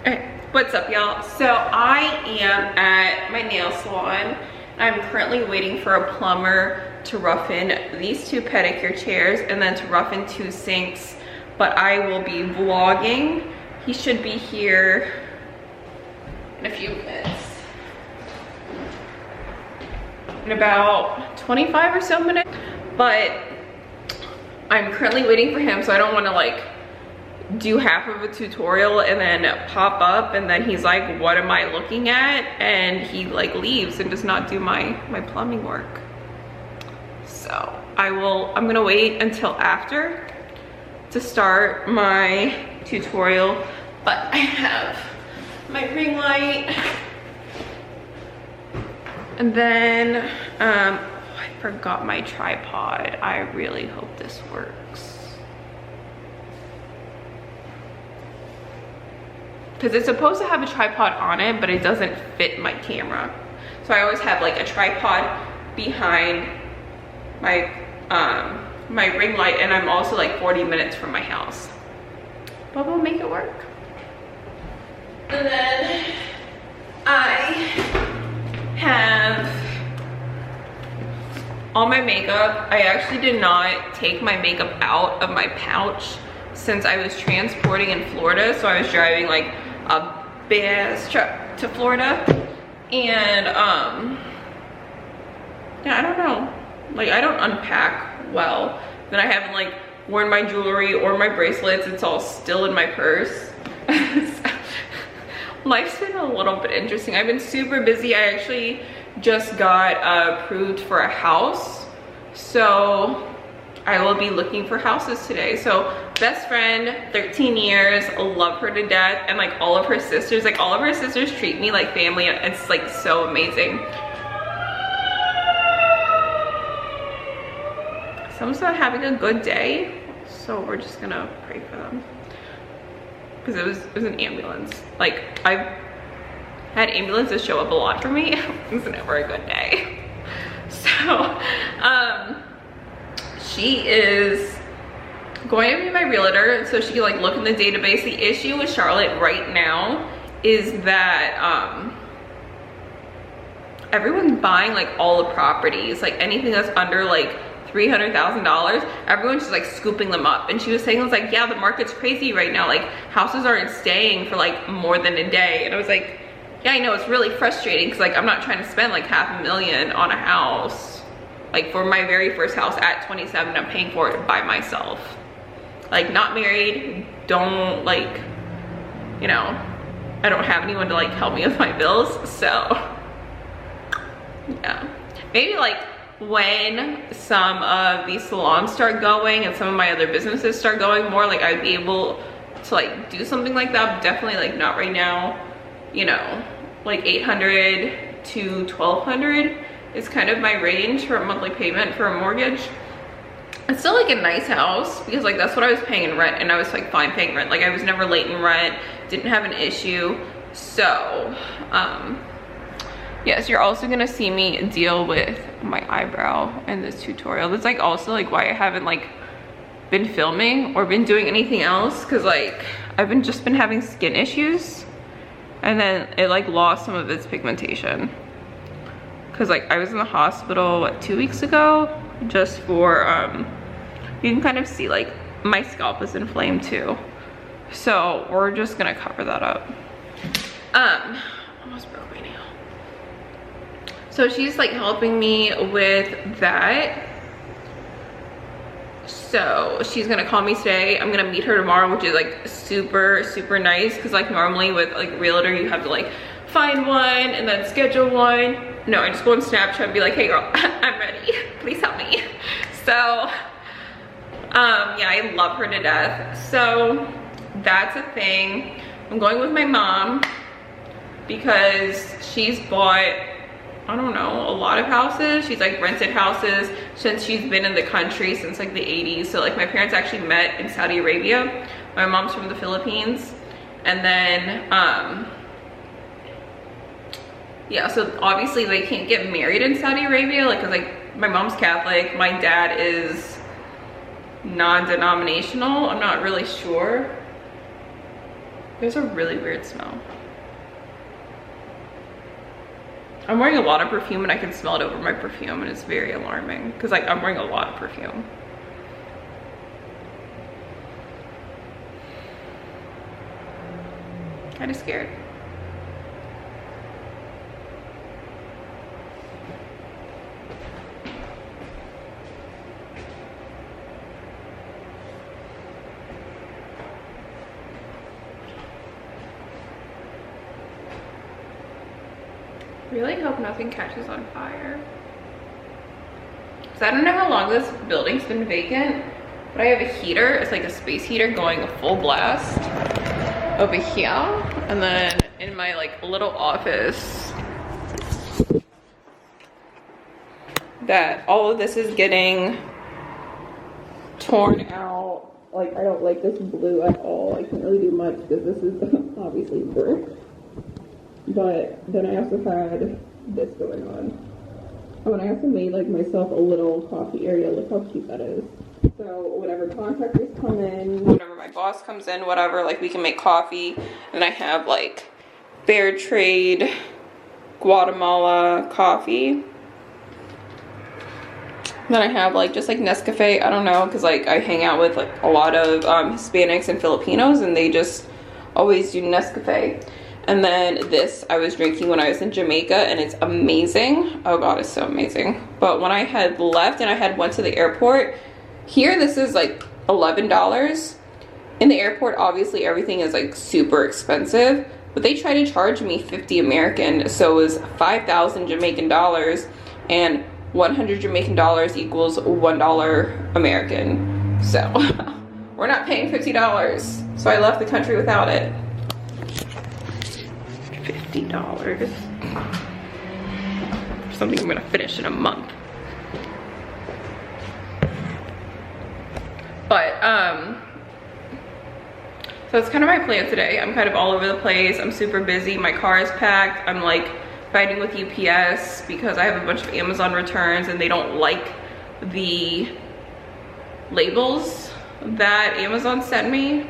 Alright, what's up y'all? So I am at my nail salon. I'm currently waiting for a plumber to rough in these two pedicure chairs and then to rough in two sinks, but I will be vlogging. He should be here in a few minutes. In about 25 or so minutes, but I'm currently waiting for him, so I don't want to like do half of a tutorial and then pop up and then he's like, what am I looking at? And he like leaves and does not do my plumbing work. So I'm gonna wait until after to start my tutorial, but I have my ring light. And then I forgot my tripod. I really hope this works, because it's supposed to have a tripod on it, but it doesn't fit my camera. So I always have like a tripod behind my my ring light, and I'm also like 40 minutes from my house, but we'll make it work. And then I have all my makeup. I actually did not take my makeup out of my pouch since I was transporting in Florida. So I was driving like a big ass truck to Florida, and yeah, I don't know, like I don't unpack well. Then I haven't like worn my jewelry or my bracelets. It's all still in my purse. Life's been a little bit interesting. I've been super busy. I actually just got approved for a house, so I will be looking for houses today. So best friend, 13 years, love her to death, and like all of her sisters treat me like family. It's like so amazing. Someone's not having a good day, so we're just gonna pray for them, because it was an ambulance. Like, I've had ambulances show up a lot for me. It's never a good day. So she is going to be my realtor, so she can like look in the database. The issue with Charlotte right now is that everyone's buying like all the properties, like anything that's under like $300,000, everyone's just like scooping them up. And she was saying, I was like, yeah, the market's crazy right now. Like houses aren't staying for like more than a day. And I was like, yeah, I know, it's really frustrating, because like I'm not trying to spend like $500,000 on a house. Like for my very first house at 27, I'm paying for it by myself. Like not married, don't like, you know, I don't have anyone to like help me with my bills. So yeah, maybe like when some of these salons start going and some of my other businesses start going more, like I'd be able to like do something like that, but definitely like not right now. You know, like 800 to 1200 is kind of my range for a monthly payment for a mortgage. It's still like a nice house, because like that's what I was paying in rent, and I was like fine paying rent. Like I was never late in rent, didn't have an issue. So yes, you're also gonna see me deal with my eyebrow in this tutorial. That's like also like why I haven't like been filming or been doing anything else, because like I've just been having skin issues, and then it like lost some of its pigmentation. Because like I was in the hospital, what, 2 weeks ago, just for you can kind of see like my scalp is inflamed too, so we're just gonna cover that up. Almost broke my nail. So she's like helping me with that. So she's gonna call me today. I'm gonna meet her tomorrow, which is like super nice, because like normally with like realtor you have to like find one and then schedule one. No, I just go on Snapchat and be like, hey girl, I'm ready, please help me. So yeah, I love her to death. So that's a thing. I'm going with my mom because she's bought, I don't know, a lot of houses. She's like rented houses since she's been in the country since like the 80s. So like my parents actually met in Saudi Arabia. My mom's from the Philippines. And then yeah, so obviously they can't get married in Saudi Arabia, like, cause like my mom's Catholic, my dad is non-denominational. I'm not really sure, There's a really weird smell. I'm wearing a lot of perfume and I can smell it over my perfume, and it's very alarming because like I'm wearing a lot of perfume. Kind of scared. Really hope nothing catches on fire. So I don't know how long this building's been vacant, but I have a heater. It's like a space heater going full blast over here. And then in my like little office, that all of this is getting torn out. Like, I don't like this blue at all. I can't really do much because this is obviously burnt. But then I also had this going on. Oh, and I also made like myself a little coffee area. Look how cute that is. So whenever contractors come in, whenever my boss comes in, whatever, like we can make coffee. And I have like fair trade Guatemala coffee. Then I have like just like Nescafe. I don't know, because like I hang out with like a lot of Hispanics and Filipinos, and they just always do Nescafe. And then this I was drinking when I was in Jamaica, and it's amazing. Oh god, it's so amazing. But when I had left and I had went to the airport, here this is like $11. In the airport, obviously everything is like super expensive, but they try to charge me 50 American, so it was 5,000 Jamaican dollars, and 100 Jamaican dollars equals $1 American. So we're not paying $50. So I left the country without it. $50 for something I'm gonna finish in a month. But so that's kind of my plan today. I'm kind of all over the place. I'm super busy. My car is packed. I'm like fighting with UPS because I have a bunch of Amazon returns and they don't like the labels that Amazon sent me.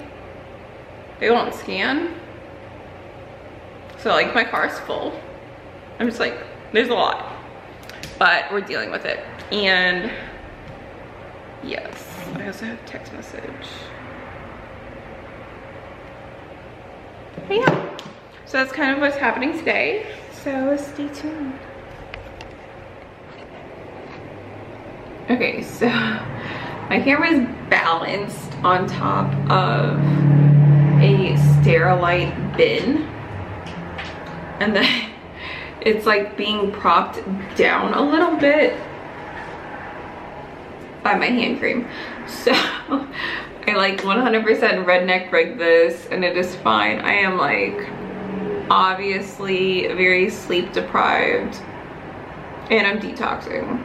They won't scan. So like my car's full. I'm just like, there's a lot, but we're dealing with it. And yes, I also have text message. But yeah, so that's kind of what's happening today. So stay tuned. Okay, so my camera is balanced on top of a Sterilite bin. And then it's like being propped down a little bit by my hand cream. So I like 100% redneck rigged this, and it is fine. I am like obviously very sleep deprived, and I'm detoxing.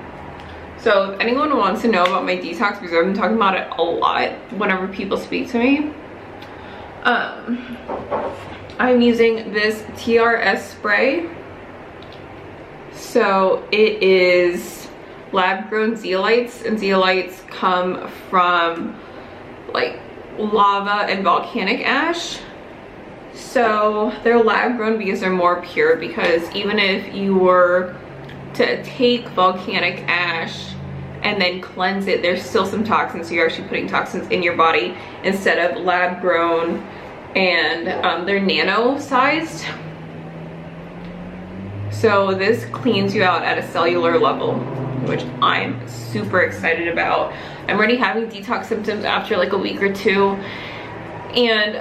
So if anyone wants to know about my detox, because I've been talking about it a lot whenever people speak to me, I'm using this TRS spray. So it is lab grown zeolites, and zeolites come from like lava and volcanic ash. So they're lab grown because they're more pure, because even if you were to take volcanic ash and then cleanse it, there's still some toxins, so you're actually putting toxins in your body instead of lab grown. And they're nano sized, so this cleans you out at a cellular level, which I'm super excited about. I'm already having detox symptoms after like a week or two, and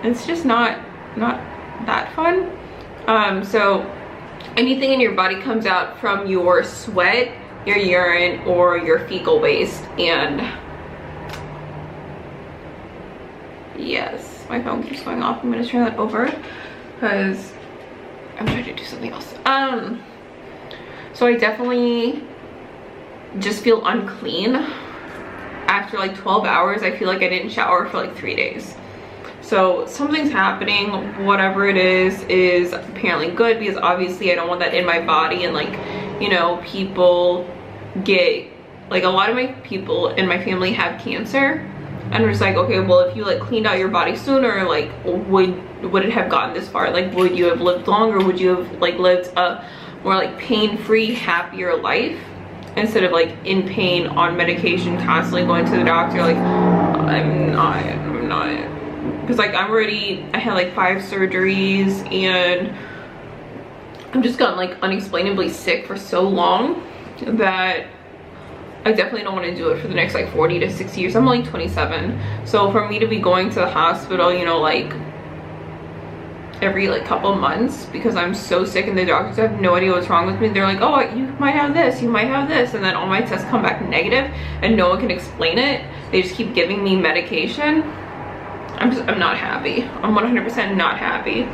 it's just not that fun. So anything in your body comes out from your sweat, your urine, or your fecal waste. And yes, my phone keeps going off. I'm gonna turn that over because I'm trying to do something else. So I definitely just feel unclean after like 12 hours. I feel like I didn't shower for like 3 days. So something's happening. Whatever it is apparently good, because obviously I don't want that in my body. And like, you know, people get, like, a lot of my people in my family have cancer, And I'm just like, okay, well, if you like cleaned out your body sooner, like would it have gotten this far? Like, would you have lived longer? Would you have like lived a more like pain-free, happier life instead of like in pain on medication, constantly going to the doctor? Like, I'm not. Because like I had like 5 surgeries, and I've just gotten like unexplainably sick for so long that I definitely don't want to do it for the next like 40 to 60 years. I'm only 27. So for me to be going to the hospital, you know, like every like couple months because I'm so sick and the doctors have no idea what's wrong with me. They're like, oh, you might have this, you might have this. And then all my tests come back negative and no one can explain it. They just keep giving me medication. I'm not happy. I'm 100% not happy.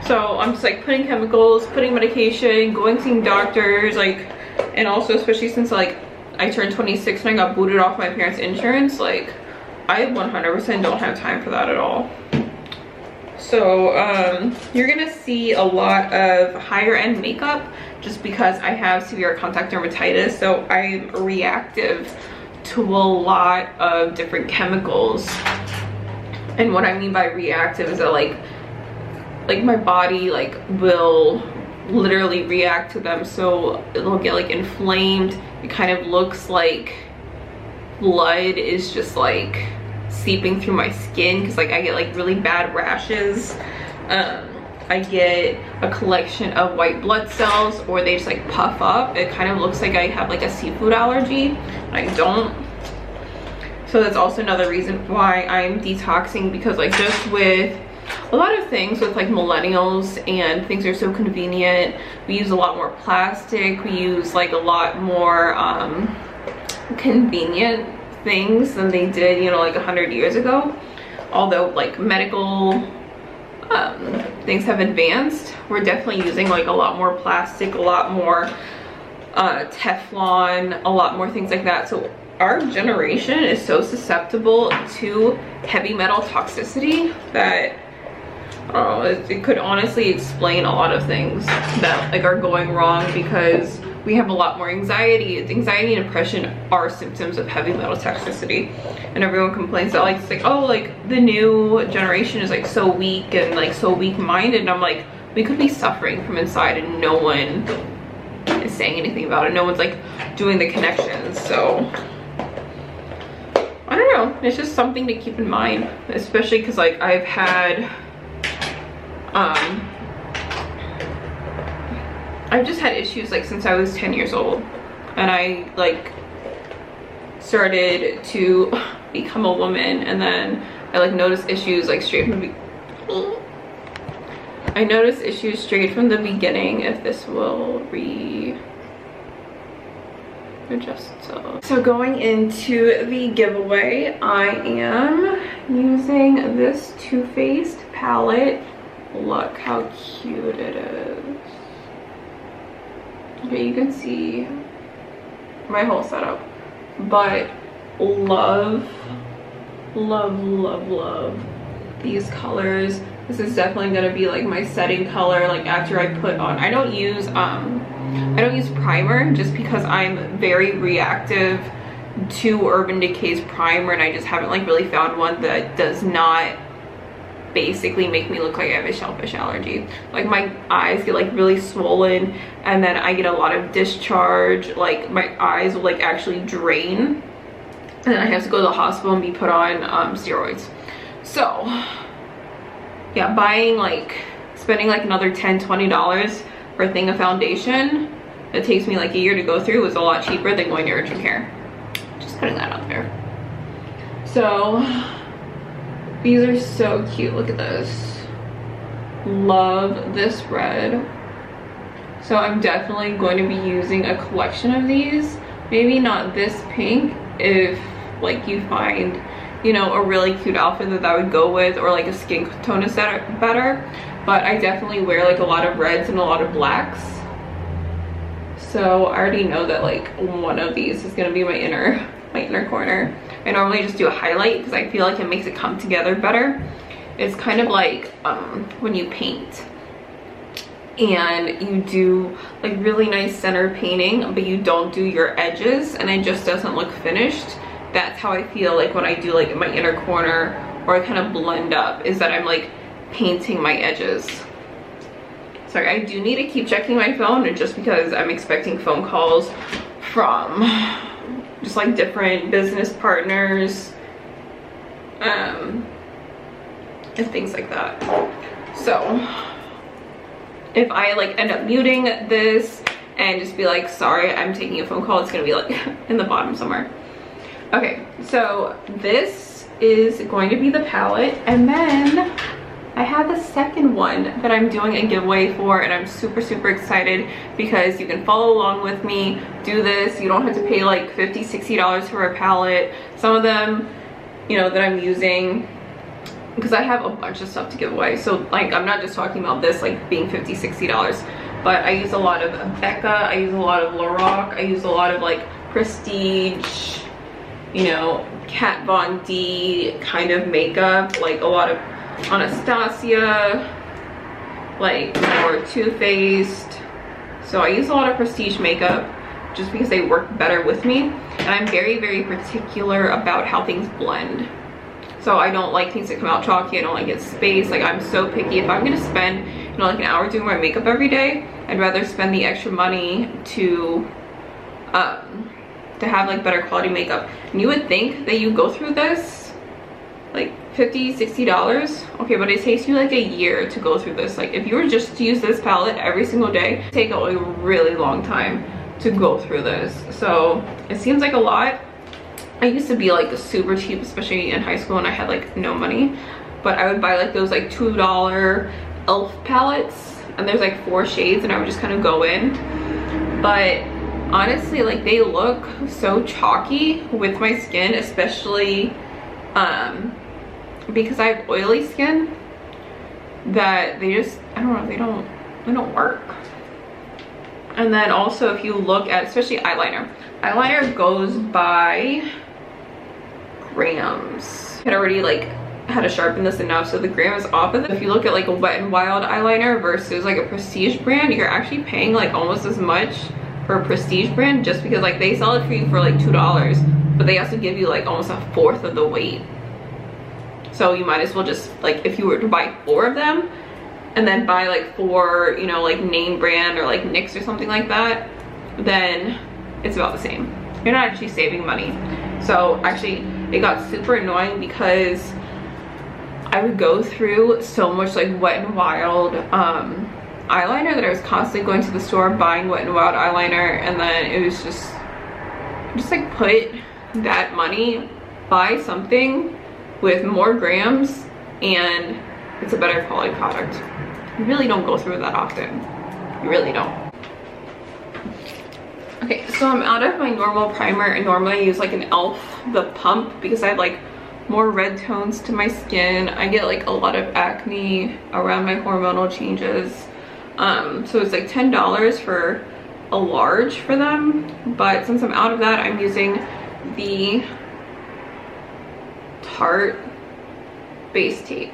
So I'm just like putting chemicals, putting medication, going seeing doctors, like, and also especially since like I turned 26 and I got booted off my parents' insurance, like I 100% don't have time for that at all. So you're gonna see a lot of higher end makeup just because I have severe contact dermatitis, so I'm reactive to a lot of different chemicals. And what I mean by reactive is that like my body like will literally react to them, so it'll get like inflamed. It kind of looks like blood is just like seeping through my skin because like I get like really bad rashes. I get a collection of white blood cells, or they just like puff up. It kind of looks like I have like a seafood allergy. I don't. So that's also another reason why I'm detoxing, because like just with a lot of things with like millennials and things are so convenient, we use a lot more plastic, we use like a lot more convenient things than they did, you know, like 100 years ago. Although like medical things have advanced, we're definitely using like a lot more plastic, a lot more Teflon, a lot more things like that. So our generation is so susceptible to heavy metal toxicity that it could honestly explain a lot of things that like are going wrong, because we have a lot more anxiety. Anxiety and depression are symptoms of heavy metal toxicity, and everyone complains that like it's like, oh, like the new generation is like so weak and like so weak-minded, and I'm like, we could be suffering from inside and no one is saying anything about it. No one's like doing the connections. So I don't know, it's just something to keep in mind, especially because like I've had I've just had issues like since I was 10 years old, and I like started to become a woman, and then I like noticed issues like straight from the beginning. If this will adjust. So going into the giveaway, I am using this Too Faced palette. Look how cute it is. Okay, you can see my whole setup, but love these colors. This is definitely gonna be like my setting color, like after I put on, I don't use primer just because I'm very reactive to Urban Decay's primer, and I just haven't like really found one that does not basically make me look like I have a shellfish allergy. Like my eyes get like really swollen, and then I get a lot of discharge, like my eyes will like actually drain, and then I have to go to the hospital and be put on steroids. So yeah, spending like another $10-20 for a thing of foundation that takes me like a year to go through was a lot cheaper than going to urgent care. Just putting that out there. So these are so cute. Look at this. Love this red. So I'm definitely going to be using a collection of these. Maybe not this pink, if like you find, you know, a really cute outfit that would go with, or like a skin tone is better. But I definitely wear like a lot of reds and a lot of blacks. So I already know that like one of these is gonna be my inner corner. I normally just do a highlight because I feel like it makes it come together better. It's kind of like when you paint and you do like really nice center painting, but you don't do your edges and it just doesn't look finished. that's how I feel like when I do like my inner corner, or I kind of blend up, is that I'm like painting my edges. Sorry, I do need to keep checking my phone, just because I'm expecting phone calls from just like different business partners and things like that. So if I like end up muting this and just be like, sorry, I'm taking a phone call, it's gonna be like in the bottom somewhere. Okay, so this is going to be the palette, and then I have the second one that I'm doing a giveaway for, and I'm super excited because you can follow along with me, do this. You don't have to pay like $50–$60 for a palette. Some of them, you know, that I'm using, because I have a bunch of stuff to give away. So like, I'm not just talking about this like being $50–$60, but I use a lot of Becca, I use a lot of Lorac, I use a lot of like Prestige, you know, Kat Von D kind of makeup, like a lot of Anastasia, like more Too Faced. So I use a lot of Prestige makeup just because they work better with me, and I'm very particular about how things blend. So I don't like things that come out chalky, I don't like it space. Like, I'm so picky. If I'm gonna spend, you know, like an hour doing my makeup every day, I'd rather spend the extra money to have like better quality makeup. And you would think that you go through this like $50–$60, okay, but it takes you like a year to go through this. Like, if you were just to use this palette every single day, it'd take a really long time to go through this. So it seems like a lot. I used to be like super cheap, especially in high school when I had like no money, but I would buy like those like $2 e.l.f. palettes, and there's like 4 shades, and I would just kind of go in. But honestly, like, they look so chalky with my skin, especially because I have oily skin, that they just, I don't know, they don't work. And then also, if you look at, especially eyeliner goes by grams. I had already like had to sharpen this enough so the gram is off of it. If you look at like a Wet n Wild eyeliner versus like a Prestige brand, you're actually paying like almost as much for a Prestige brand, just because like they sell it for you for like $2, but they also give you like almost 1/4 of the weight. So you might as well just, like, if you were to buy 4 of them and then buy like 4, you know, like name brand or like NYX or something like that, then it's about the same. You're not actually saving money. So actually it got super annoying because I would go through so much like Wet n Wild eyeliner that I was constantly going to the store buying Wet n Wild eyeliner, and then it was just like, put that money, buy something with more grams and it's a better quality product. You really don't go through it that often. You really don't. Okay, so I'm out of my normal primer, and normally I use like an e.l.f. the pump because I have like more red tones to my skin. I get like a lot of acne around my hormonal changes. So it's like $10 for a large for them, but since I'm out of that, I'm using the Tarte base tape.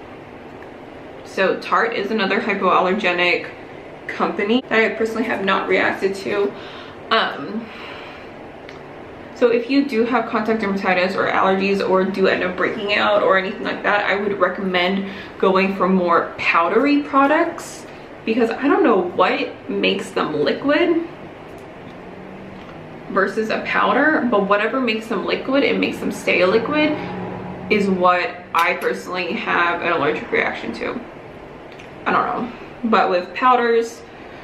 So Tarte is another hypoallergenic company that I personally have not reacted to. So if you do have contact dermatitis or allergies, or do end up breaking out or anything like that, I would recommend going for more powdery products, because I don't know what makes them liquid versus a powder, but whatever makes them liquid, it makes them stay liquid, is what I personally have an allergic reaction to. I don't know. But with powders,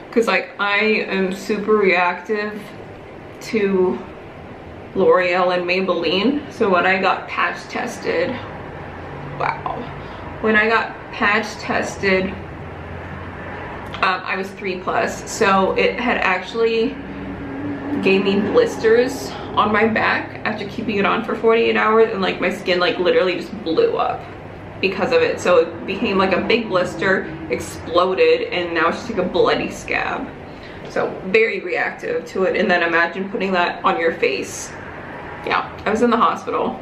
because like I am super reactive to L'Oreal and Maybelline. So when I got patch tested, wow. When I got patch tested, I was 3+, so it had actually gave me blisters on my back after keeping it on for 48 hours, and like my skin like literally just blew up because of it. So it became like a big blister, exploded, and now it's just like a bloody scab. So very reactive to it. And then imagine putting that on your face. Yeah, I was in the hospital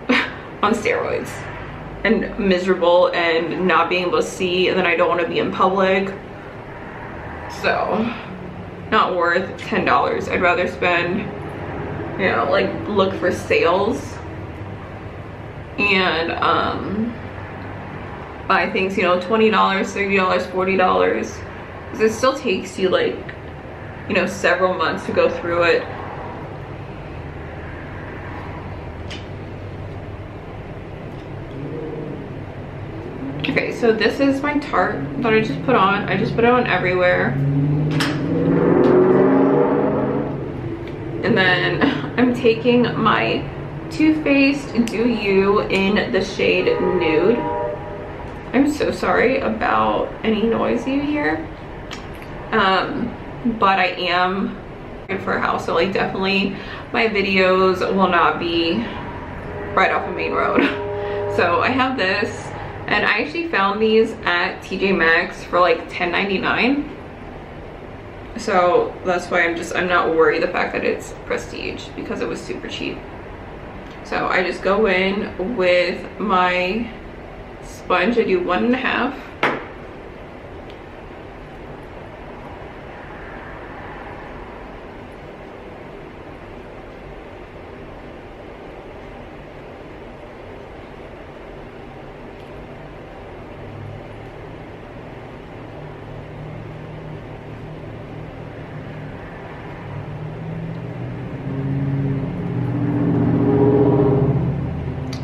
on steroids and miserable and not being able to see, and then I don't want to be in public. So not worth $10. I'd rather spend, you know, like look for sales and buy things, you know, $20, $30, $40, because it still takes you like, you know, several months to go through it. Okay, so this is my Tarte that I just put on. I just put it on everywhere. And then I'm taking my Too Faced Do You in the shade Nude. I'm so sorry about any noise you hear. But I am for a house, so like definitely my videos will not be right off a main road. So I have this, and I actually found these at TJ Maxx for like $10.99. So that's why I'm not worried the fact that it's prestige, because it was super cheap. So I just go in with my sponge. I do 1.5.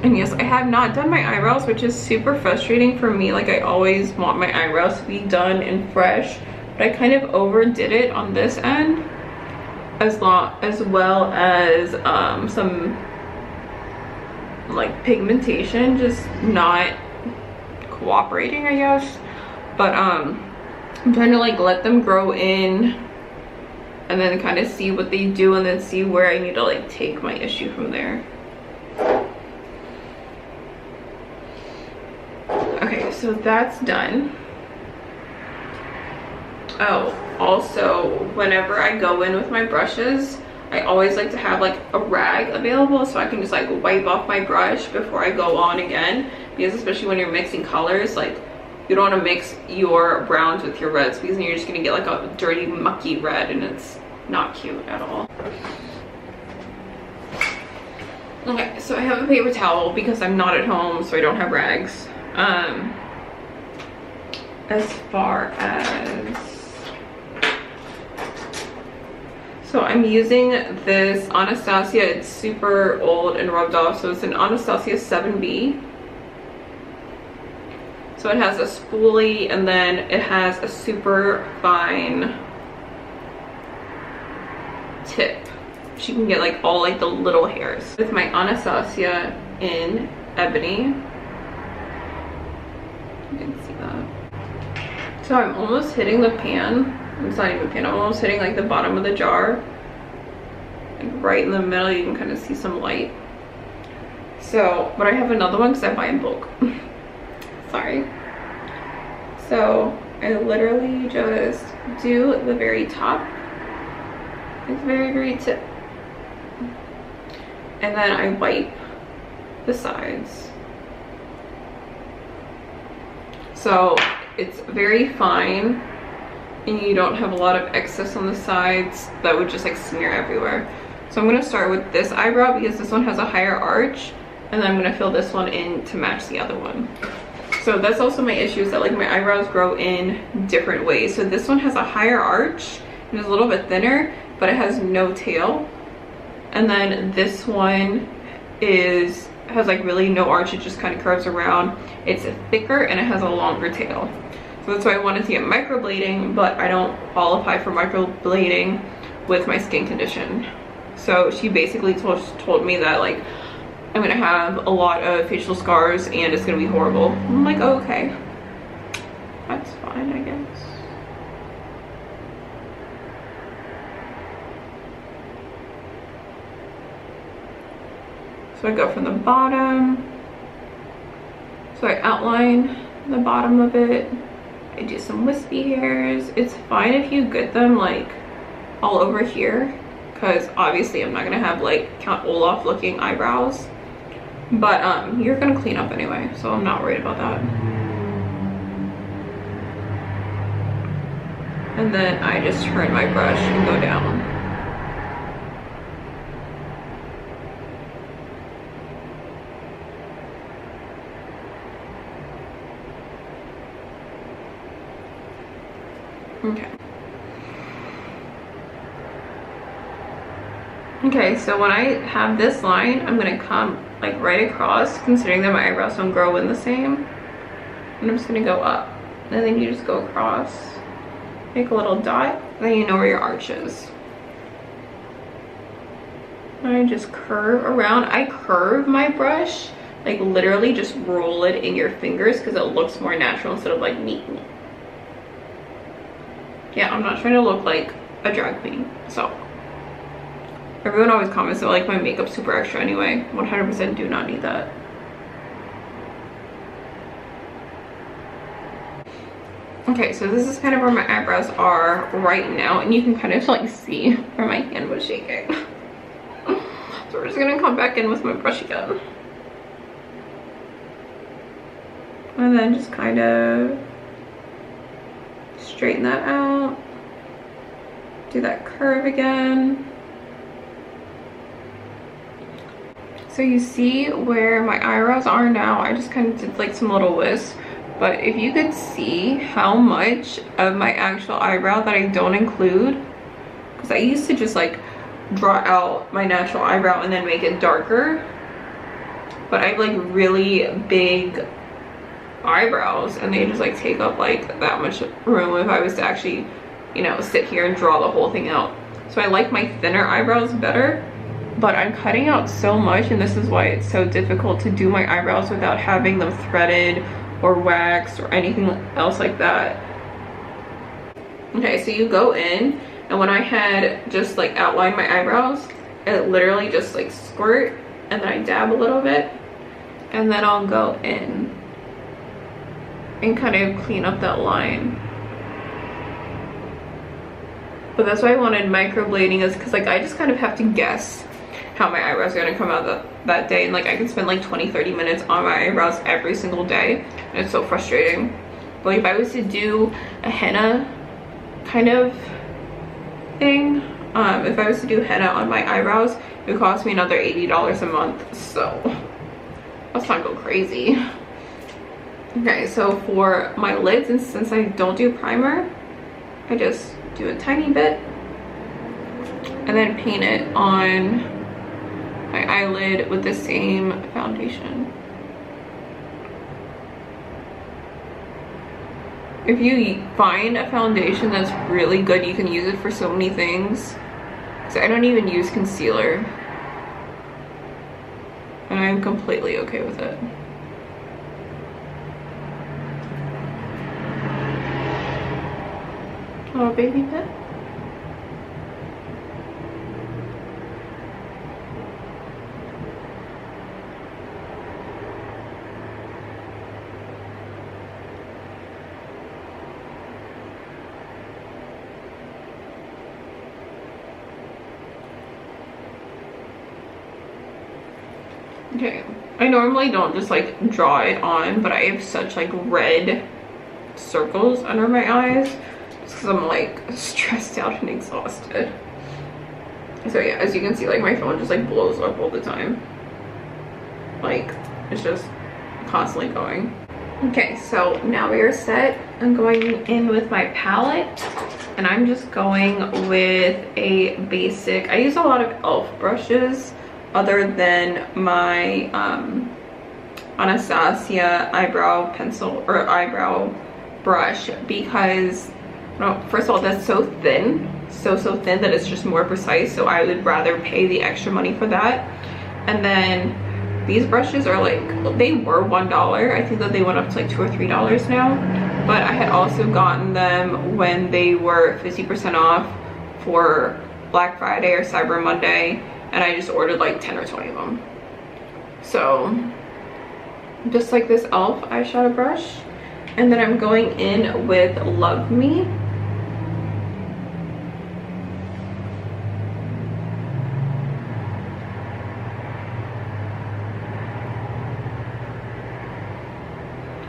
And yes, I have not done my eyebrows, which is super frustrating for me. Like, I always want my eyebrows to be done and fresh, but I kind of overdid it on this end, as well as some like pigmentation just not cooperating, I guess. But I'm trying to like let them grow in and then kind of see what they do, and then see where I need to like take my issue from there. Okay, so that's done. Oh, also, whenever I go in with my brushes, I always like to have like a rag available so I can just like wipe off my brush before I go on again, because especially when you're mixing colors, like you don't want to mix your browns with your reds, because then you're just gonna get like a dirty mucky red, and it's not cute at all. Okay, so I have a paper towel because I'm not at home, so I don't have rags. As far as, so I'm using this Anastasia. It's super old and rubbed off, so it's an Anastasia 7B. So it has a spoolie, and then it has a super fine tip. She can get like all like the little hairs. With my Anastasia in Ebony. You can see that. So I'm almost hitting the pan. It's not even pan. I'm almost hitting like the bottom of the jar. Like right in the middle, you can kind of see some light. So, but I have another one because I buy in bulk. Sorry. So I literally just do the very top. It's very, very tip. And then I wipe the sides. So it's very fine, and you don't have a lot of excess on the sides that would just like smear everywhere. So I'm gonna start with this eyebrow because this one has a higher arch, and then I'm gonna fill this one in to match the other one. So that's also my issue, is that like my eyebrows grow in different ways. So this one has a higher arch and is a little bit thinner, but it has no tail. And then this one has like really no arch, it just kind of curves around. It's thicker and it has a longer tail. So that's why I wanted to get microblading, but I don't qualify for microblading with my skin condition. So she basically told me that like I'm gonna have a lot of facial scars and it's gonna be horrible. I'm like, oh, okay, that's fine, I guess. So I go from the bottom. So I outline the bottom of it. I do some wispy hairs. It's fine if you get them like all over here, because obviously I'm not gonna have like Count Olaf looking eyebrows. But you're gonna clean up anyway, so I'm not worried about that. And then I just turn my brush and go down. Okay. Okay, so when I have this line, I'm gonna come like right across, considering that my eyebrows don't grow in the same. And I'm just gonna go up. And then you just go across, make a little dot, and then you know where your arch is. And I just curve around. I curve my brush, like literally just roll it in your fingers because it looks more natural instead of like neat. Yeah, I'm not trying to look like a drag queen, so. Everyone always comments that like my makeup's super extra anyway. 100% do not need that. Okay, so this is kind of where my eyebrows are right now, and you can kind of like see where my hand was shaking. So we're just gonna come back in with my brush again. And then just kind of straighten that out. Do that curve again. So you see where my eyebrows are now, I just kind of did like some little wisps. But if you could see how much of my actual eyebrow that I don't include, because I used to just like draw out my natural eyebrow and then make it darker. But I have like really big eyebrows and they just like take up like that much room if I was to actually, you know, sit here and draw the whole thing out. So I like my thinner eyebrows better. But I'm cutting out so much, and this is why it's so difficult to do my eyebrows without having them threaded or waxed or anything else like that. Okay, so you go in, and when I had just like outlined my eyebrows, it literally just like squirt, and then I dab a little bit, and then I'll go in and kind of clean up that line. But that's why I wanted microblading, is because like I just kind of have to guess how my eyebrows are gonna come out that day, and like I can spend like 20-30 minutes on my eyebrows every single day, and it's so frustrating. But if I was to do a henna kind of thing, if I was to do henna on my eyebrows, it would cost me another $80 a month, so let's not go crazy. Okay, so for my lids, and since I don't do primer, I just do a tiny bit and then paint it on my eyelid with the same foundation. If you find a foundation that's really good, you can use it for so many things. So I don't even use concealer, and I'm completely okay with it. Oh, baby pit. Okay, I normally don't just like draw it on, but I have such like red circles under my eyes just because I'm like stressed out and exhausted. So yeah, as you can see, like my phone just like blows up all the time. Like it's just constantly going. Okay, so now we are set. I'm going in with my palette, and I'm just going with a basic, I use a lot of e.l.f. brushes other than my Anastasia eyebrow pencil or eyebrow brush, because well, first of all, that's so thin, so thin that it's just more precise, so I would rather pay the extra money for that. And then these brushes are like, they were $1. I think that they went up to like $2 or $3 now, but I had also gotten them when they were 50% off for Black Friday or Cyber Monday, and I just ordered like 10 or 20 of them. So just like this e.l.f. eyeshadow brush, and then I'm going in with Love Me.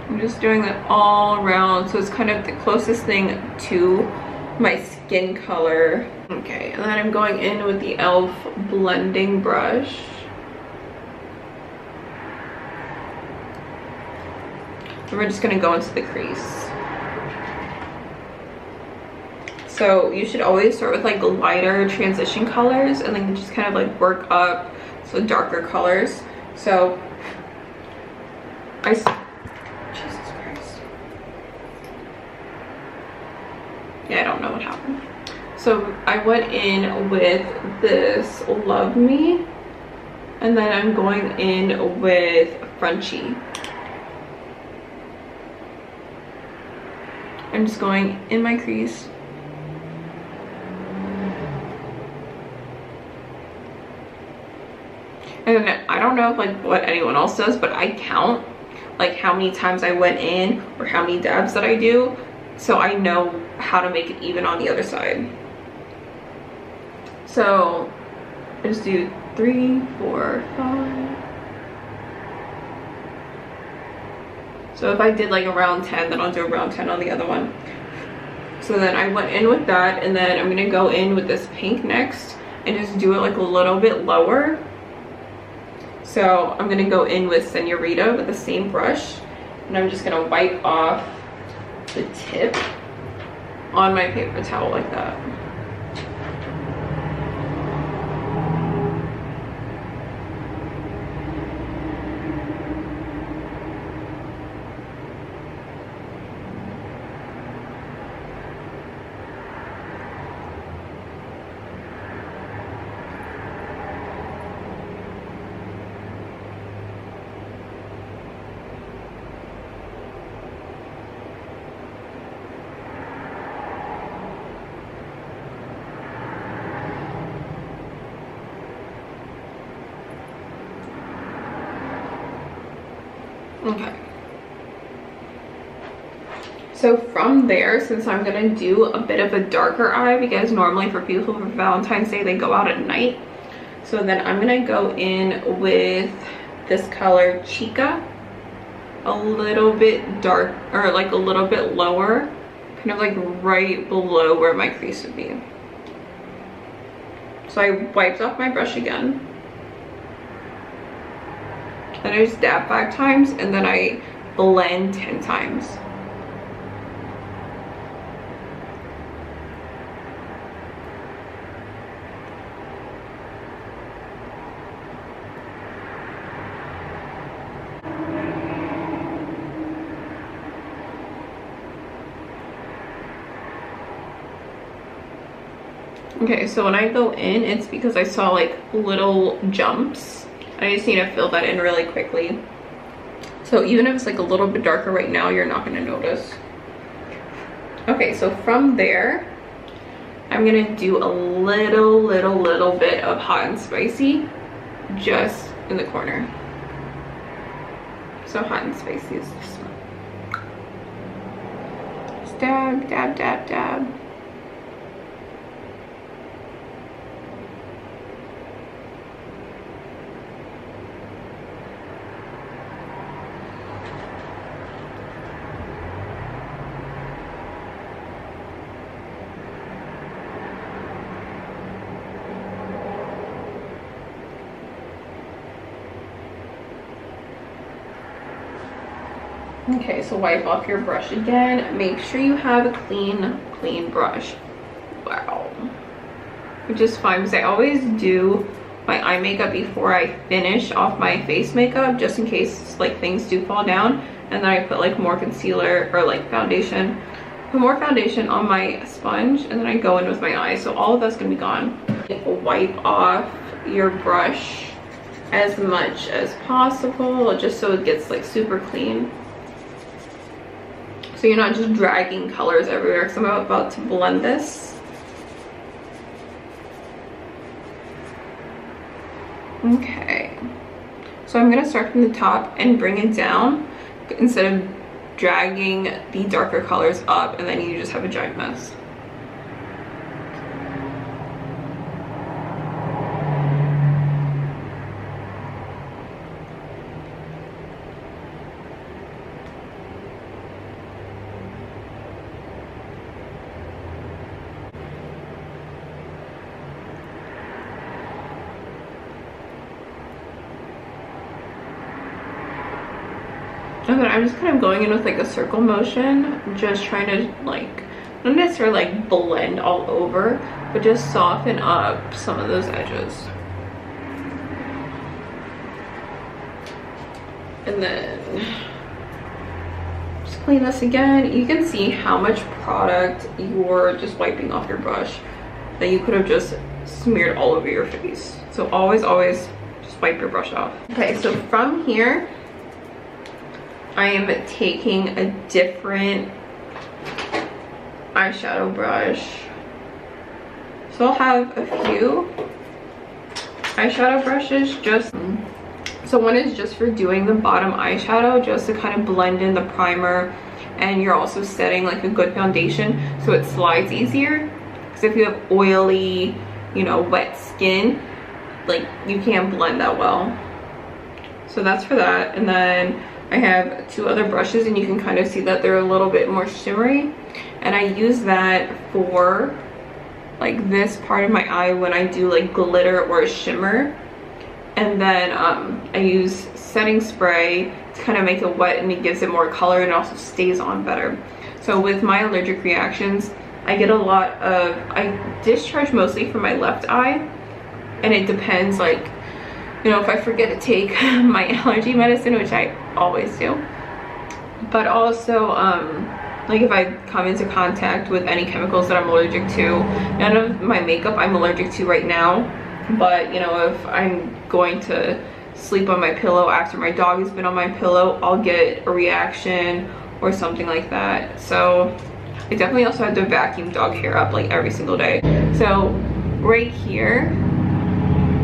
I'm just doing that all around, so it's kind of the closest thing to my skin color. Okay, and then I'm going in with the e.l.f. blending brush. And we're just gonna go into the crease. So you should always start with like lighter transition colors and then just kind of like work up so darker colors. So Jesus Christ. Yeah, I don't know what happened. So I went in with this Love Me, and then I'm going in with Frenchy. I'm just going in my crease. And I don't know if like what anyone else does, but I count like how many times I went in or how many dabs that I do, so I know how to make it even on the other side. So I just do 3, 4, 5. So if I did like around 10, then I'll do around 10 on the other one. So then I went in with that, and then I'm gonna go in with this pink next and just do it like a little bit lower. So I'm gonna go in with Senorita with the same brush, and I'm just gonna wipe off the tip on my paper towel like that. Okay. So from there, since I'm gonna do a bit of a darker eye, because normally for people for Valentine's Day, they go out at night. So then I'm gonna go in with this color Chica, a little bit dark, or like a little bit lower, kind of like right below where my crease would be. So I wiped off my brush again. Then I just dab 5 times, and then I blend 10 times. Okay, so when I go in, it's because I saw like little jumps. I just need to fill that in really quickly. So even if it's like a little bit darker right now, you're not gonna notice. Okay, so from there, I'm gonna do a little bit of hot and spicy just in the corner. So hot and spicy is this one. Just dab, dab, dab, dab. Okay, so wipe off your brush again. Make sure you have a clean brush. Wow. Which is fine, because I always do my eye makeup before I finish off my face makeup, just in case like things do fall down. And then I put like more concealer or like foundation. Put more foundation on my sponge, and then I go in with my eyes. So all of that's gonna be gone. Wipe off your brush as much as possible, just so it gets like super clean. So you're not just dragging colors everywhere, because I'm about to blend this. Okay. So I'm gonna start from the top and bring it down instead of dragging the darker colors up, and then you just have a giant mess. And then I'm just kind of going in with like a circle motion, just trying to like not necessarily like blend all over, but just soften up some of those edges. And then just clean this again. You can see how much product you're just wiping off your brush that you could have just smeared all over your face. So always just wipe your brush off. Okay, so from here I am taking a different eyeshadow brush. So I'll have a few eyeshadow brushes. So one is just for doing the bottom eyeshadow, just to kind of blend in the primer, and you're also setting like a good foundation so it slides easier. Because if you have oily, you know, wet skin, like you can't blend that well. So that's for that. And then I have two other brushes, and you can kind of see that they're a little bit more shimmery, and I use that for like this part of my eye when I do like glitter or a shimmer. And then I use setting spray to kind of make it wet, and it gives it more color, and it also stays on better. So with my allergic reactions, I get a lot of, I discharge mostly from my left eye, and it depends, like, you know, if I forget to take my allergy medicine, which I always do, but also like if I come into contact with any chemicals that I'm allergic to. None of my makeup I'm allergic to right now, but you know, if I'm going to sleep on my pillow after my dog has been on my pillow, I'll get a reaction or something like that. So I definitely also have to vacuum dog hair up like every single day. So right here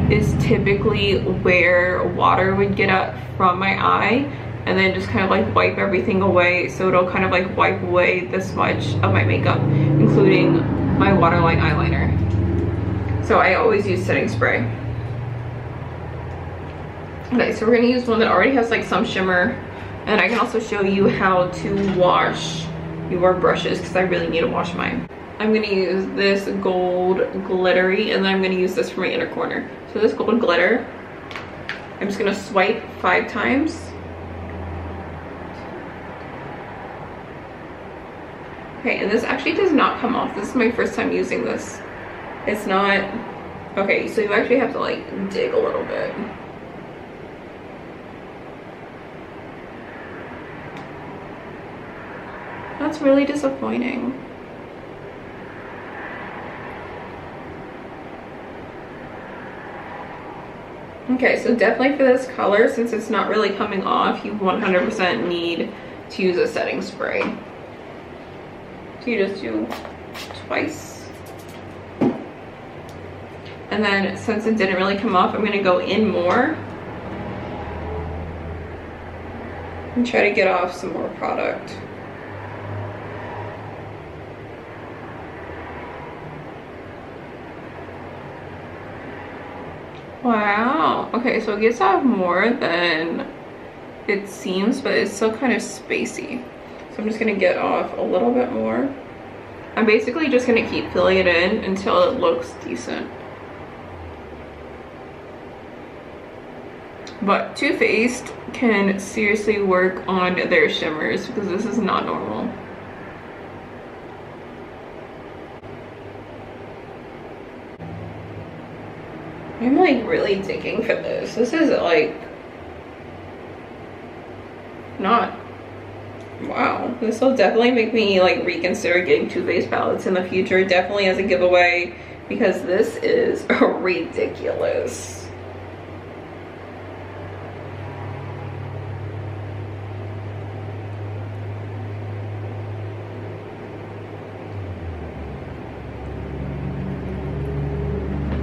is typically where water would get up from my eye, and then just kind of like wipe everything away, so it'll kind of like wipe away this much of my makeup, including my waterline eyeliner. So I always use setting spray. Okay, so we're gonna use one that already has like some shimmer, and I can also show you how to wash your brushes because I really need to wash mine. I'm gonna use this gold glittery, and then I'm gonna use this for my inner corner. So this gold glitter, I'm just gonna swipe 5 times. Okay, and this actually does not come off. This is my first time using this. It's not, okay, so you actually have to like dig a little bit. That's really disappointing. Okay, so definitely for this color, since it's not really coming off, you 100% need to use a setting spray. So you just do twice. And then since it didn't really come off, I'm gonna go in more and try to get off some more product. Wow, okay, so it gets off more than it seems, but it's still kind of spacey. So I'm just gonna get off a little bit more. I'm basically just gonna keep filling it in until it looks decent. But Too Faced can seriously work on their shimmers because this is not normal. I'm like really digging for this. This is like not, wow. This will definitely make me like reconsider getting Too Faced palettes in the future, definitely as a giveaway, because this is ridiculous.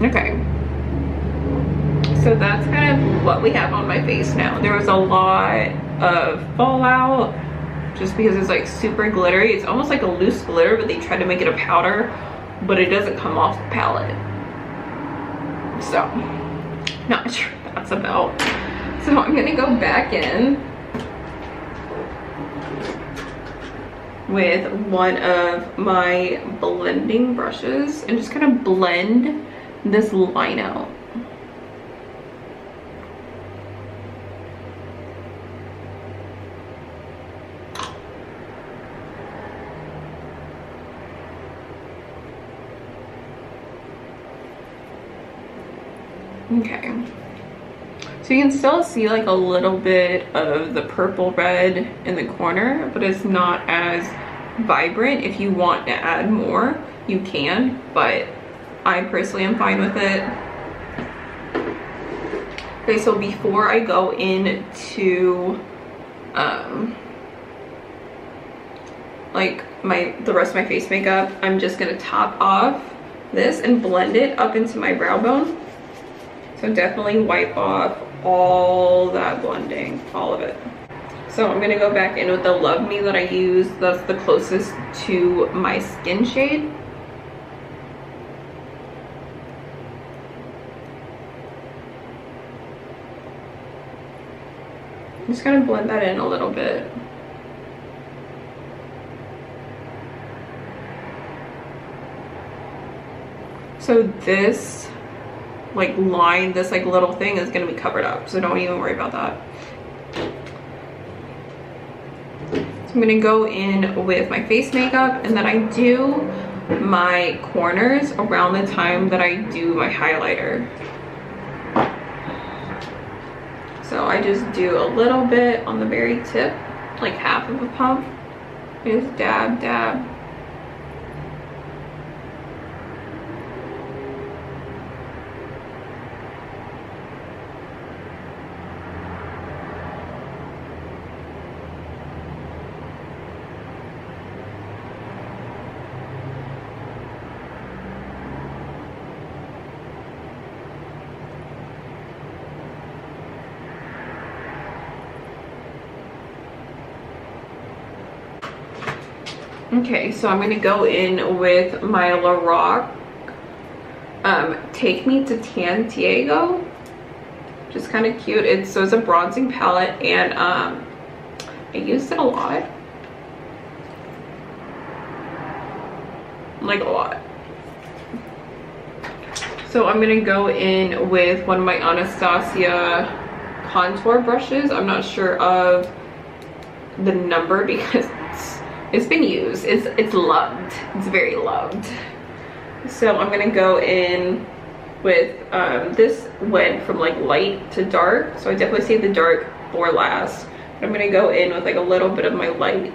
Okay. So that's kind of what we have on my face now. There was a lot of fallout just because it's like super glittery. It's almost like a loose glitter, but they tried to make it a powder, but it doesn't come off the palette. So, not sure what that's about. So I'm gonna go back in with one of my blending brushes and just kind of blend this line out. Okay. So you can still see like a little bit of the purple red in the corner, but it's not as vibrant. If you want to add more, you can, but I personally am fine with it. Okay, so before I go into like the rest of my face makeup, I'm just gonna top off this and blend it up into my brow bone. So definitely wipe off all that blending, all of it. So I'm gonna go back in with the Love Me that I use. That's the closest to my skin shade. I'm just gonna blend that in a little bit. So this like line, this like little thing is gonna be covered up, so don't even worry about that. So I'm gonna go in with my face makeup, and then I do my corners around the time that I do my highlighter. So I just do a little bit on the very tip, like half of a pump. Just dab, dab. Okay, so I'm gonna go in with my Lorac Take Me to Santiago. Just kind of cute. It's a bronzing palette, and I used it a lot. Like a lot. So I'm gonna go in with one of my Anastasia contour brushes. I'm not sure of the number because it's been used. It's loved. It's very loved. So I'm gonna go in with this went from like light to dark, so I definitely save the dark for last. But I'm gonna go in with like a little bit of my light.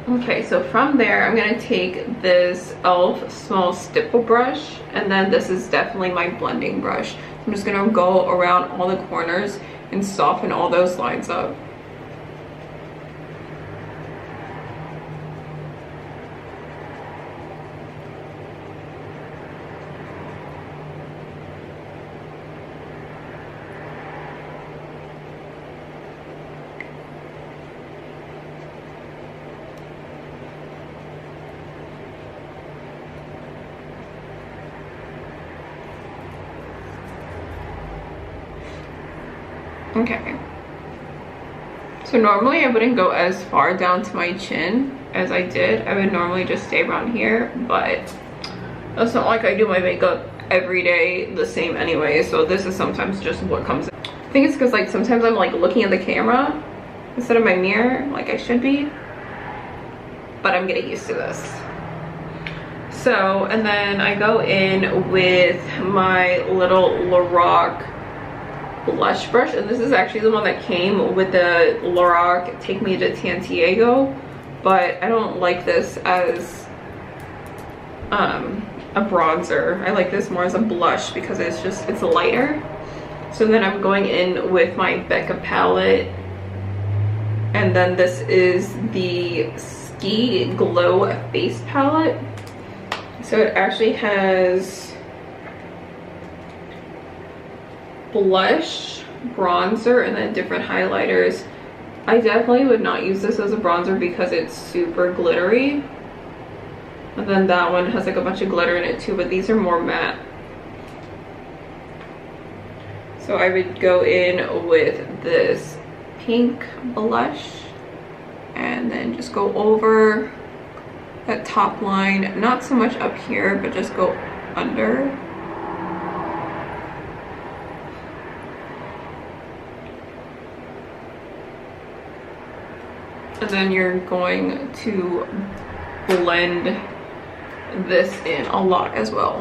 Okay, so from there, I'm gonna take this e.l.f. small stipple brush, and then this is definitely my blending brush. I'm just gonna go around all the corners and soften all those lines up. Okay, so normally I wouldn't go as far down to my chin as I did. I would normally just stay around here, but that's not like I do my makeup every day the same anyway, so this is sometimes just what comes in. I think it's because like sometimes I'm like looking at the camera instead of my mirror like I should be, but I'm getting used to this. So, and then I go in with my little Lorac blush brush, and this is actually the one that came with the Lorac Take Me to Santiago, but I don't like this as a bronzer. I like this more as a blush because it's lighter. So then I'm going in with my Becca palette, and then this is the Ski Glow face palette. So it actually has blush, bronzer, and then different highlighters. I definitely would not use this as a bronzer because it's super glittery. And then that one has like a bunch of glitter in it too, but these are more matte. So I would go in with this pink blush and then just go over that top line, not so much up here, but just go under. And then you're going to blend this in a lot as well.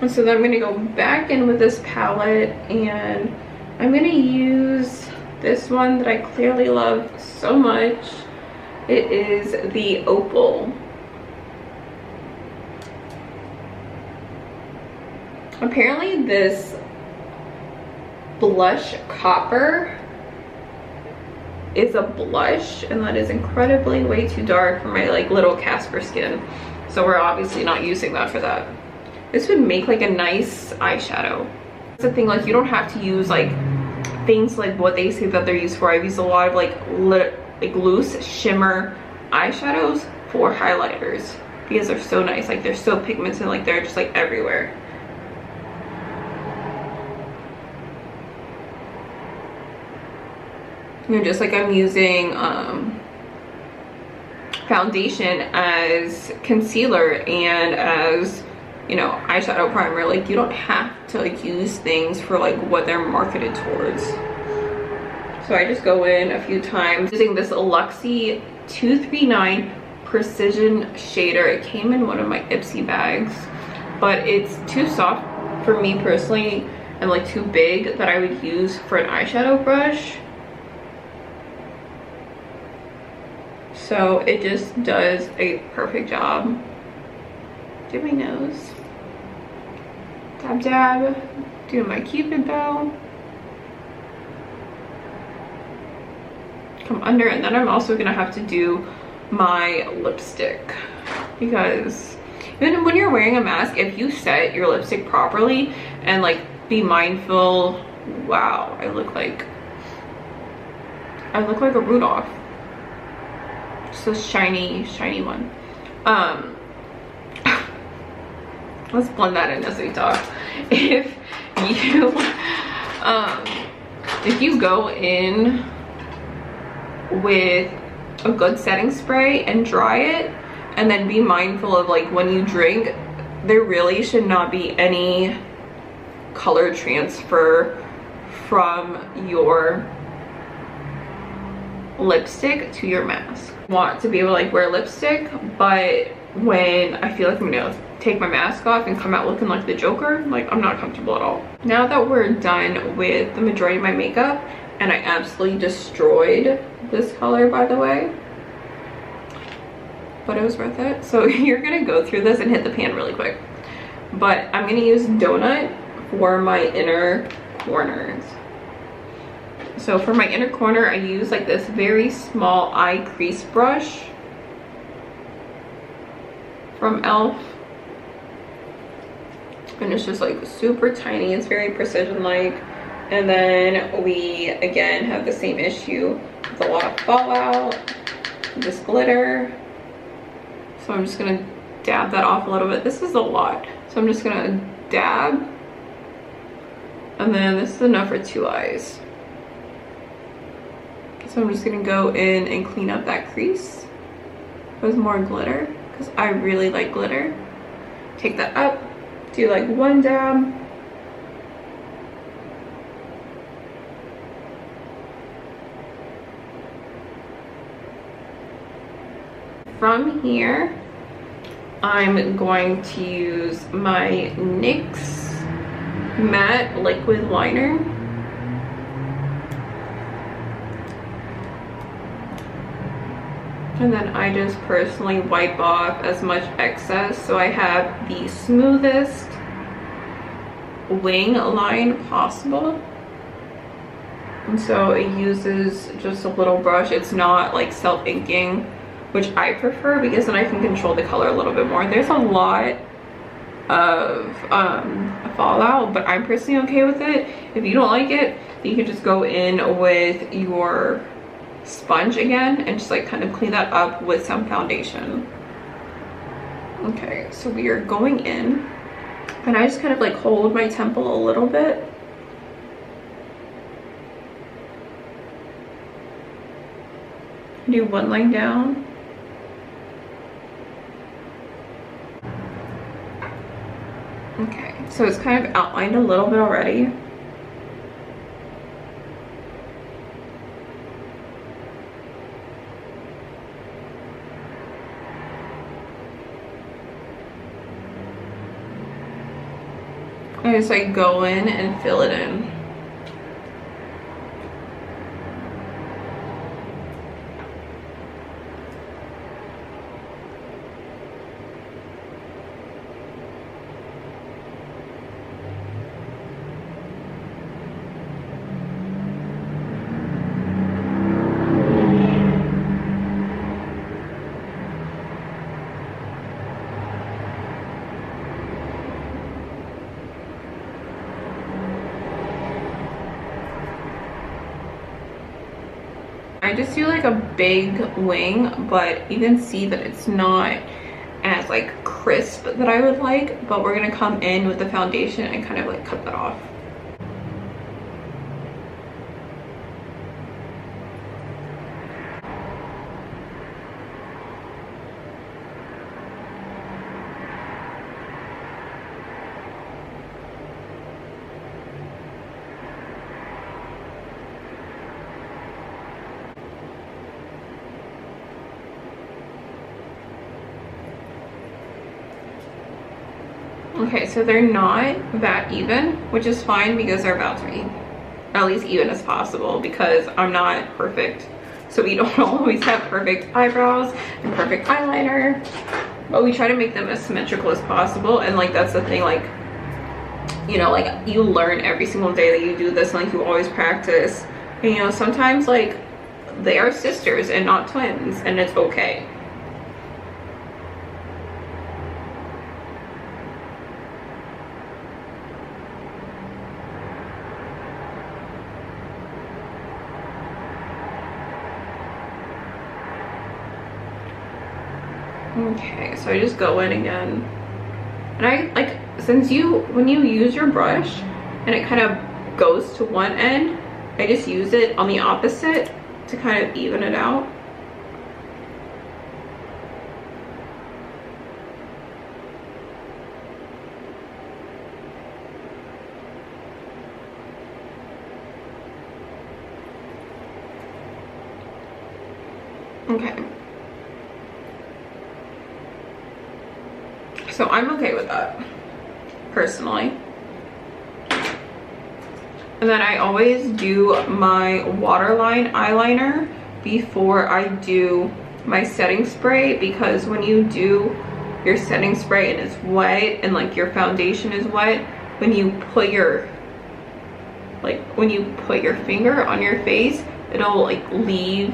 And so then I'm gonna go back in with this palette, and I'm gonna use this one that I clearly love so much. It is the Opal. Apparently this blush copper is a blush, and that is incredibly way too dark for my like little Casper skin. So we're obviously not using that for that. This would make like a nice eyeshadow. That's the thing, like you don't have to use like things like what they say that they're used for. I've used a lot of like loose shimmer eyeshadows for highlighters because they're so nice. Like they're so pigmented, like they're just like everywhere. You know, just like I'm using foundation as concealer and as, you know, eyeshadow primer. Like you don't have to like use things for like what they're marketed towards. So I just go in a few times using this Luxie 239 Precision Shader. It came in one of my Ipsy bags, but it's too soft for me personally and like too big that I would use for an eyeshadow brush. So it just does a perfect job. Do my nose. Dab dab. Do my Cupid bow. Come under, and then I'm also gonna have to do my lipstick, because even when you're wearing a mask, if you set your lipstick properly and like be mindful, wow, I look like a Rudolph. Just a shiny one. Let's blend that in as we talk. If you go in with a good setting spray and dry it, and then be mindful of like when you drink, there really should not be any color transfer from your lipstick to your mask. I want to be able to like wear lipstick, but when I feel like I'm gonna take my mask off and come out looking like the Joker, like I'm not comfortable at all. Now that we're done with the majority of my makeup, and I absolutely destroyed this color, by the way, but it was worth it. So you're gonna go through this and hit the pan really quick, but I'm gonna use Donut for my inner corners. So for my inner corner, I use like this very small eye crease brush from e.l.f. and it's just like super tiny. It's very precision like. And then we again have the same issue with a lot of fallout, this glitter. So I'm just gonna dab that off a little bit. This is a lot, so I'm just gonna dab, and then this is enough for 2 eyes. So I'm just gonna go in and clean up that crease with more glitter, because I really like glitter. Take that up, do like 1 dab. From here, I'm going to use my NYX matte liquid liner. And then I just personally wipe off as much excess so I have the smoothest wing line possible. And so it uses just a little brush. It's not like self-inking, which I prefer because then I can control the color a little bit more. There's a lot of fallout, but I'm personally okay with it. If you don't like it, then you can just go in with your sponge again and just like kind of clean that up with some foundation. Okay, so we are going in, and I just kind of like hold my temple a little bit. Do 1 line down, Okay, so it's kind of outlined a little bit already. I just like go in and fill it in. I just do like a big wing, but you can see that it's not as like crisp that I would like, but we're gonna come in with the foundation and kind of like cut that off. Okay, so they're not that even, which is fine because they're about to be at least even as possible because I'm not perfect. So we don't always have perfect eyebrows and perfect eyeliner, but we try to make them as symmetrical as possible. And like, that's the thing, like, you know, like you learn every single day that you do this, and like you always practice. And you know, sometimes like they are sisters and not twins, and it's okay. Okay, so I just go in again, and I like, since when you use your brush and it kind of goes to one end, I just use it on the opposite to kind of even it out. Okay. So I'm okay with that, personally. And then I always do my waterline eyeliner before I do my setting spray, because when you do your setting spray and it's wet and like your foundation is wet, when you put your finger on your face, it'll like leave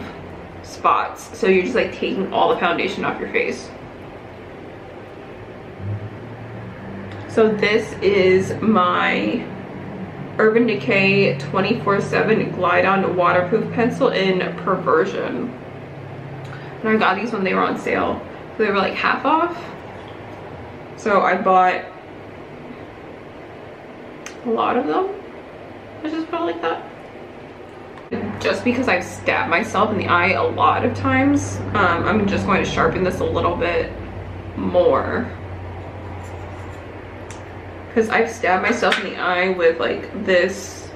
spots. So you're just like taking all the foundation off your face. So this is my Urban Decay 24/7 Glide On Waterproof Pencil in Perversion. And I got these when they were on sale. So they were like half off. So I bought a lot of them. Let's just put it like that. Just because I've stabbed myself in the eye a lot of times, I'm just going to sharpen this a little bit more. Because I've stabbed myself in the eye with like this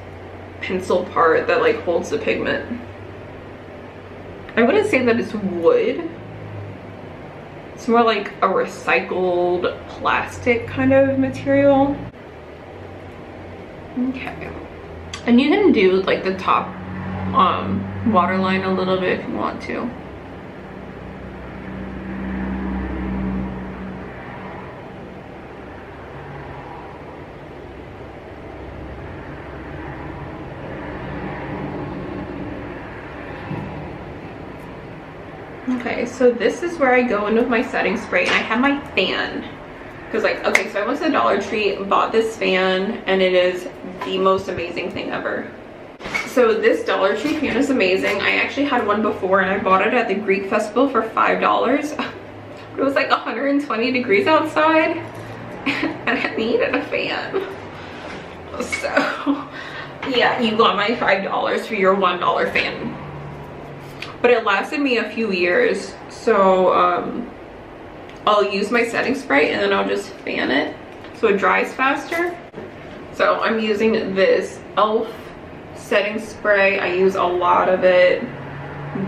pencil part that like holds the pigment. I wouldn't say that it's wood. It's more like a recycled plastic kind of material. Okay. And you can do like the top waterline a little bit if you want to. Okay, so this is where I go in with my setting spray, and I have my fan. Because like, okay, so I went to the Dollar Tree, bought this fan, and it is the most amazing thing ever. So this Dollar Tree fan is amazing. I actually had one before, and I bought it at the Greek Festival for $5. It was like 120 degrees outside, and I needed a fan. So yeah, you got my $5 for your $1 fan. But it lasted me a few years, so I'll use my setting spray and then I'll just fan it. So so it dries faster. So I'm using this e.l.f. setting spray. I use a lot of it,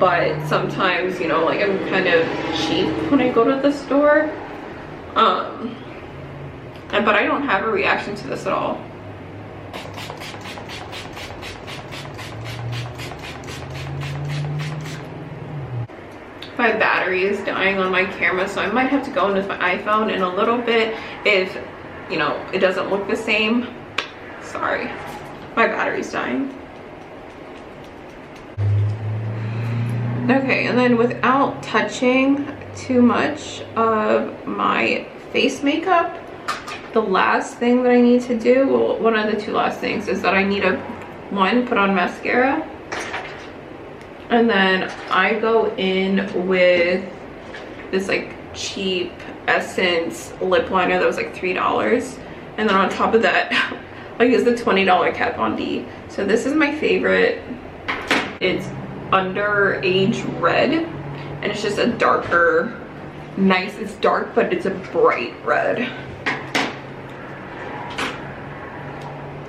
but sometimes, you know, like I'm kind of cheap when I go to the store. But I don't have a reaction to this at all. My battery is dying on my camera, so I might have to go into my iPhone in a little bit if, you know, it doesn't look the same. Sorry, my battery's dying. Okay, and then without touching too much of my face makeup, the last thing that I need to do, well, one of the two last things, is that I need to, one, put on mascara. And then I go in with this like cheap Essence lip liner that was like $3. And then on top of that, I use the $20 Kat Von D. So this is my favorite. It's Underage Red. And it's just a darker, nice, it's dark, but it's a bright red.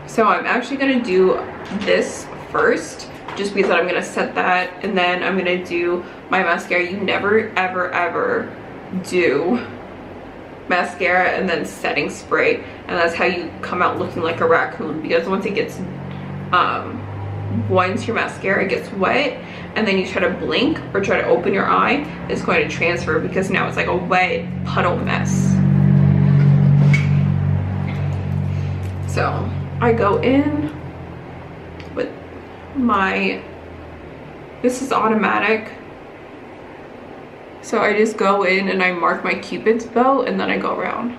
So I'm actually gonna do this first, just because I'm gonna set that, and then I'm gonna do my mascara. You never ever ever do mascara and then setting spray, and that's how you come out looking like a raccoon, because once it gets once your mascara gets wet and then you try to blink or try to open your eye, it's going to transfer, because now it's like a wet puddle mess. So I go in with my, this is automatic, so I just go in and I mark my Cupid's bow and then I go around.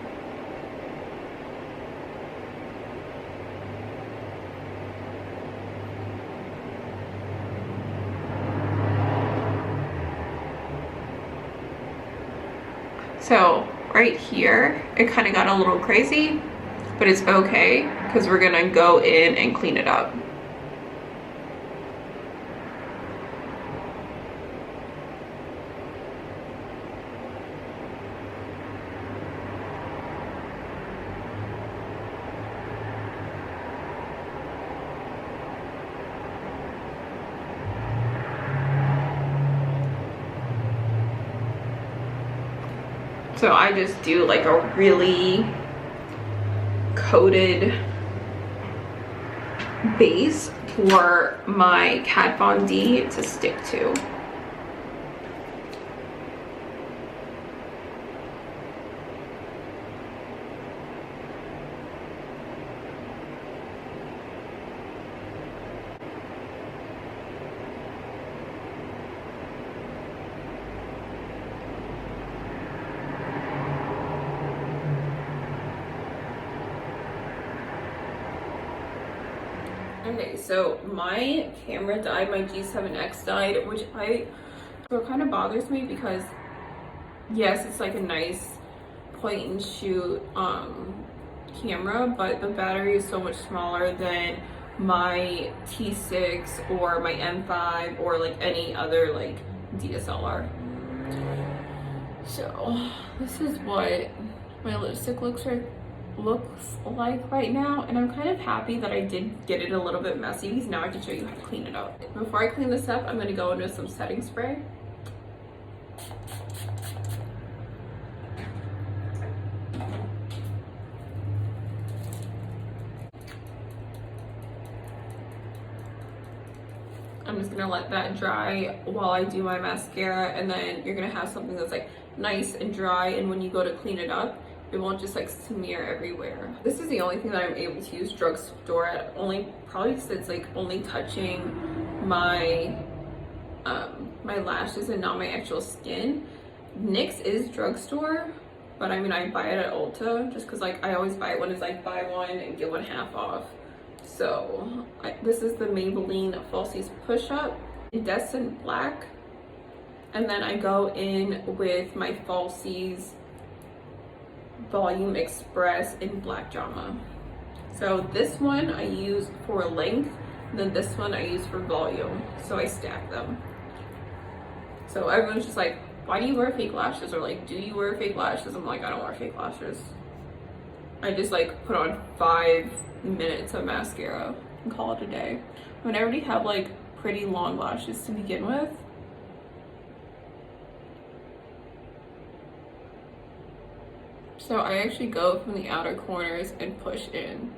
So right here it kind of got a little crazy, but it's okay because we're gonna go in and clean it up. So I just do like a really coated base for my Kat Von D to stick to. Okay, so my camera died, my G7X died, which so it kind of bothers me because yes, it's like a nice point and shoot camera, but the battery is so much smaller than my T6 or my M5 or like any other like DSLR. So this is what my lipstick looks like right now, and I'm kind of happy that I did get it a little bit messy because now I can show you how to clean it up. Before I clean this up, I'm going to go into some setting spray. I'm just gonna let that dry while I do my mascara, and then you're gonna have something that's like nice and dry, and when you go to clean it up, it won't just like smear everywhere. This is the only thing that I'm able to use drugstore at, probably because it's like only touching my my lashes and not my actual skin. NYX is drugstore, but I mean I buy it at Ulta just because like I always buy it when it's like buy one and get one half off. So this is the Maybelline Falsies Push Up Iridescent Black, and then I go in with my Falsies Volume Express in Black Drama. So this one I use for length, and then this one I use for volume, so I stack them. So everyone's just like, why do you wear fake lashes? Or like, do you wear fake lashes? I'm like, I don't wear fake lashes. I just like put on 5 minutes of mascara and call it a day. When I already have like pretty long lashes to begin with. So I actually go from the outer corners and push in.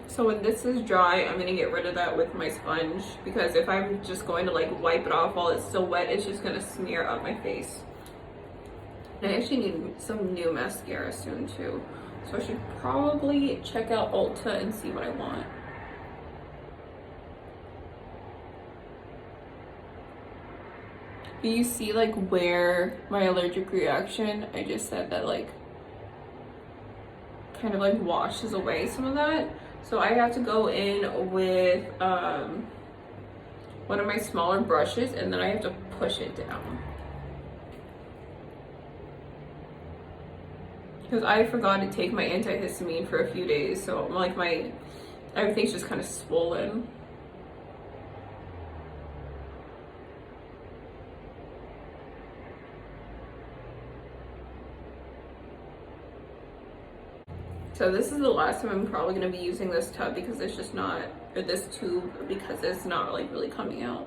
So when this is dry, I'm gonna get rid of that with my sponge, because if I'm just going to like wipe it off while it's still wet, it's just gonna smear up my face. And I actually need some new mascara soon too. So I should probably check out Ulta and see what I want. You see like where my allergic reaction, I just said that like kind of like washes away some of that. So I have to go in with one of my smaller brushes, and then I have to push it down. Because I forgot to take my antihistamine for a few days, so like everything's just kind of swollen. So this is the last time I'm probably going to be using this tub, because it's just not, or this tube, because it's not like really coming out.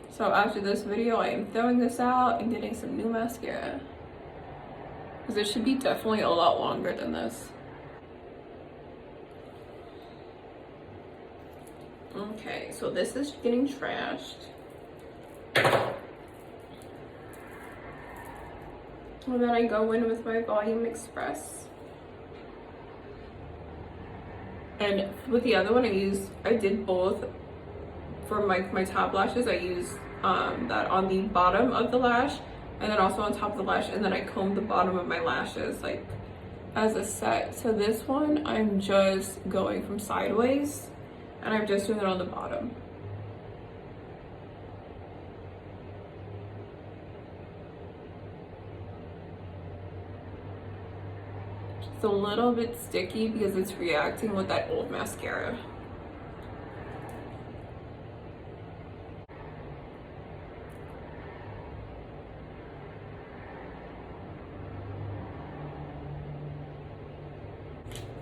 So after this video, I am throwing this out and getting some new mascara, because it should be definitely a lot longer than this. Okay, so this is getting trashed. And then I go in with my Volume Express. And with the other one, I did both. For my top lashes, I used that on the bottom of the lash, and then also on top of the lash, and then I combed the bottom of my lashes like as a set. So this one, I'm just going from sideways, and I'm just doing it on the bottom. It's a little bit sticky because it's reacting with that old mascara.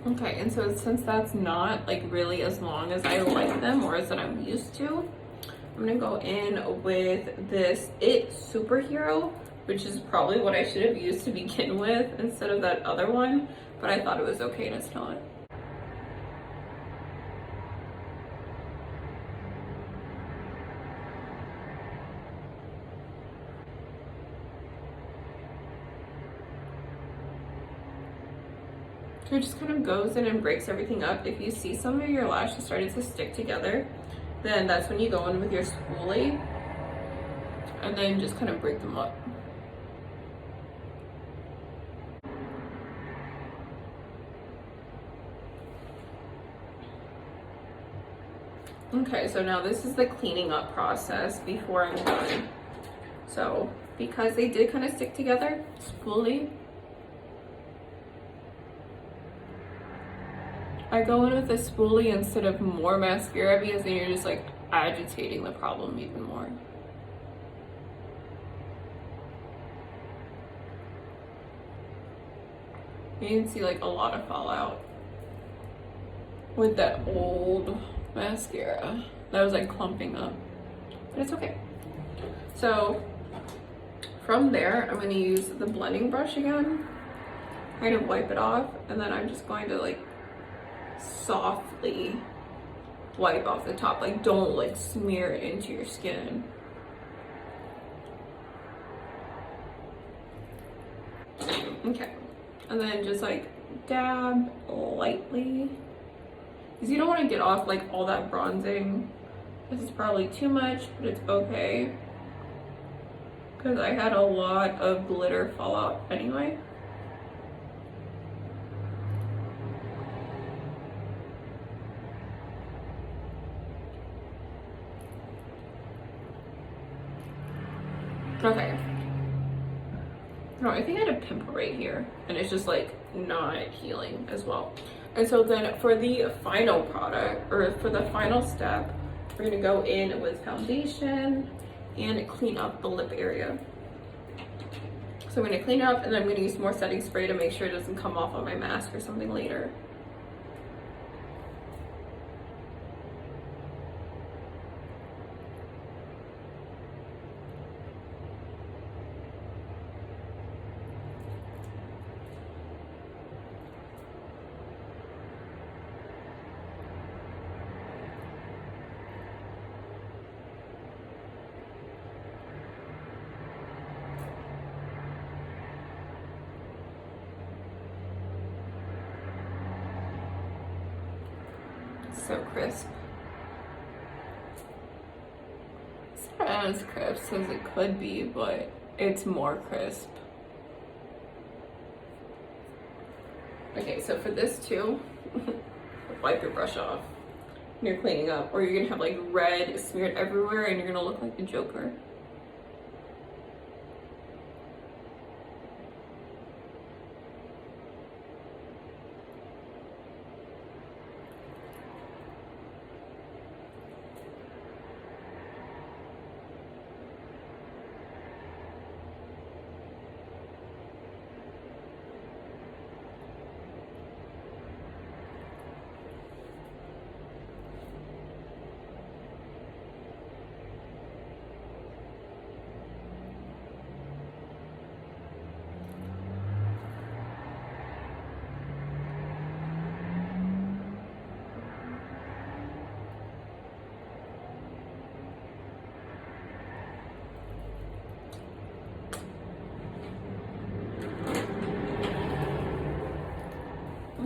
Okay, and so since that's not like really as long as I like them, or as that I'm used to, I'm gonna go in with this It Superhero, which is probably what I should have used to begin with instead of that other one, but I thought it was okay and it's not. So it just kind of goes in and breaks everything up. If you see some of your lashes starting to stick together, then that's when you go in with your spoolie and then just kind of break them up. Okay, so now this is the cleaning up process before I'm done. So because they did kind of stick together, spoolie, I go in with a spoolie instead of more mascara, because then you're just like agitating the problem even more. You can see like a lot of fallout with that old mascara that was like clumping up, but it's okay. So from there, I'm going to use the blending brush again, kind of wipe it off, and then I'm just going to like softly wipe off the top. Like, don't like smear it into your skin. Okay, and then just like dab lightly, because you don't want to get off like all that bronzing. This is probably too much, but it's okay, because I had a lot of glitter fall out anyway. Okay. No, I think I had a pimple right here, and it's just like not healing as well. And so then for the final product, or for the final step, we're gonna go in with foundation and clean up the lip area. So I'm gonna clean up and then I'm gonna use more setting spray to make sure it doesn't come off on my mask or something later. So crisp. It's not as crisp as it could be, but it's more crisp. Okay, so for this too, wipe your brush off when you're cleaning up, or you're gonna have like red smeared everywhere and you're gonna look like the Joker.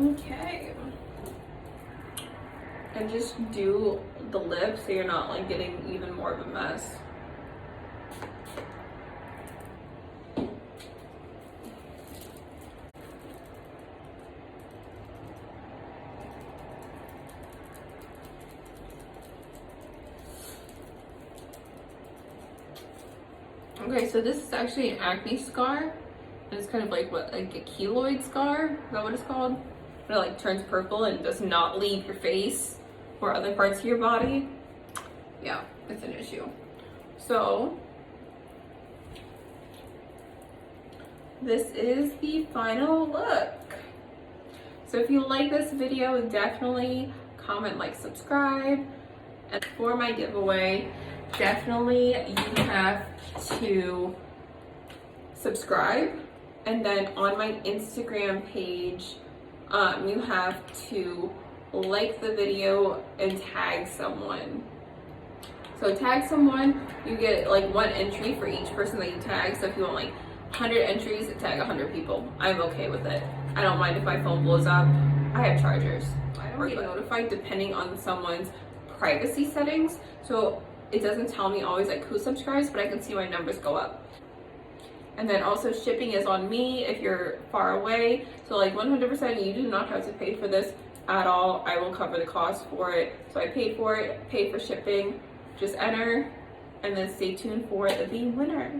Okay. And just do the lips so you're not like getting even more of a mess. Okay, so this is actually an acne scar. It's kind of like what, like a keloid scar? Is that what it's called? It like turns purple and does not leave your face or other parts of your body. Yeah, it's an issue. So this is the final look. So if you like this video, definitely comment, like, subscribe. And for my giveaway, definitely you have to subscribe. And then on my Instagram page, you have to like the video and tag someone. So tag someone, you get like 1 entry for each person that you tag. So if you want like 100 entries, tag 100 people. I'm okay with it. I don't mind if my phone blows up. I have chargers. I don't get notified depending on someone's privacy settings. So it doesn't tell me always like who subscribes, but I can see my numbers go up. And then also shipping is on me if you're far away. So like 100% you do not have to pay for this at all. I will cover the cost for it. So I paid for it, paid for shipping. Just enter and then stay tuned for the winner.